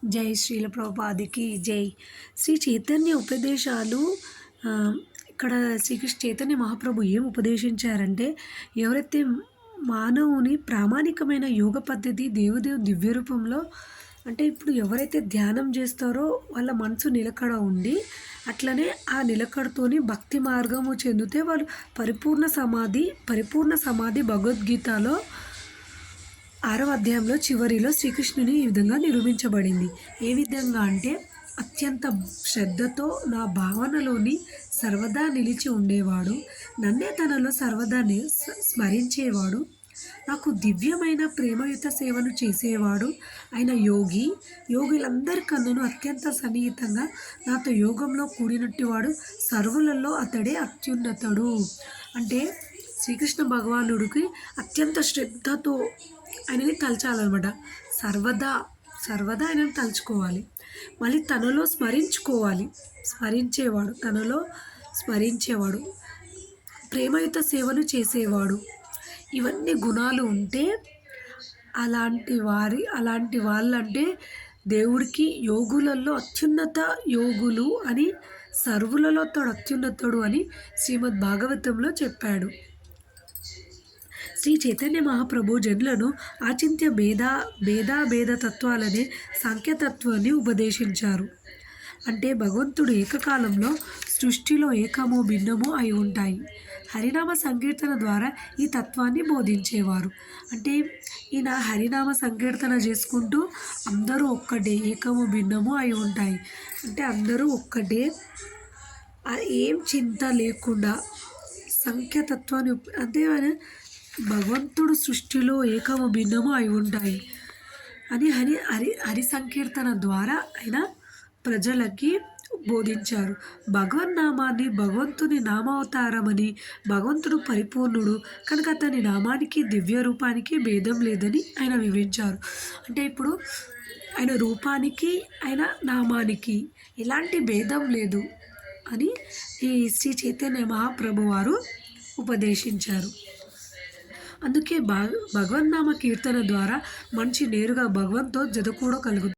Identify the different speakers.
Speaker 1: జై శ్రీల ప్రభుపాదికి జై. శ్రీ చైతన్య ఉపదేశాలు ఇక్కడ శ్రీకృష్ణ చైతన్య మహాప్రభు ఏం ఉపదేశించారంటే, ఎవరైతే మానవుని ప్రామాణికమైన యోగ పద్ధతి దేవదేవుని దివ్య రూపంలో అంటే ఇప్పుడు ఎవరైతే ధ్యానం చేస్తారో వాళ్ళ మనసు నిలకడ ఉండి, అట్లనే ఆ నిలకడతోని భక్తి మార్గము చెందితే వాళ్ళు పరిపూర్ణ సమాధి భగవద్గీతలో 6వ అధ్యాయంలో చివరిలో శ్రీకృష్ణుని ఈ విధంగా నిరూపించబడింది. ఏ విధంగా అంటే, అత్యంత శ్రద్ధతో నా భావనలోని సర్వదా నిలిచి ఉండేవాడు, నన్నే తనలో సర్వదా స్మరించేవాడు, నాకు దివ్యమైన ప్రేమయుత సేవను చేసేవాడు అయిన యోగులందరికన్నను అత్యంత సన్నిహితంగా నాతో యోగంలో కూడినట్టువాడు, సర్వులలో అతడే అత్యున్నతుడు. అంటే శ్రీకృష్ణ భగవానుడికి అత్యంత శ్రద్ధతో ఆయనని తలచాలన్నమాట. సర్వదా ఆయనను తలుచుకోవాలి. మళ్ళీ తనలో స్మరించేవాడు, ప్రేమయుత సేవను చేసేవాడు. ఇవన్నీ గుణాలు ఉంటే అలాంటి వాళ్ళంటే దేవుడికి యోగులలో అత్యున్నత యోగులు అని, సర్వులలో తోడు అత్యున్నతుడు అని శ్రీమద్ భాగవతంలో చెప్పాడు. శ్రీ చైతన్య మహాప్రభు జనులను ఆచింత్య భేద తత్వాలనే సాంఖ్యతత్వాన్ని ఉపదేశించారు. అంటే భగవంతుడు ఏకకాలంలో సృష్టిలో ఏకమో భిన్నమో అయి ఉంటాయి. హరినామ సంకీర్తన ద్వారా ఈ తత్వాన్ని బోధించేవారు. అంటే ఈయన హరినామ సంకీర్తన చేసుకుంటూ అందరూ ఒక్కటే, ఏకమో భిన్నమో అయి ఉంటాయి అంటే అందరూ ఒక్కటే, ఏం చింత లేకుండా సంఖ్యతత్వాన్ని అంటే భగవంతుడు సృష్టిలో ఏకము భిన్నము అయి ఉంటాయి అని హరి సంకీర్తన ద్వారా ఆయన ప్రజలకి బోధించారు. భగవన్నామాన్ని భగవంతుని నామావతారమని, భగవంతుడు పరిపూర్ణుడు కనుక అతని నామానికి దివ్య రూపానికి భేదం లేదని ఆయన వివరించారు. అంటే ఇప్పుడు ఆయన రూపానికి ఆయన నామానికి ఎలాంటి భేదం లేదు అని ఈ శ్రీ చైతన్య మహాప్రభు వారు ఉపదేశించారు. అందుకే భగవన్నామ కీర్తన ద్వారా మనిషి నేరుగా భగవంతుతో జత కూడా కలుగుతుంది.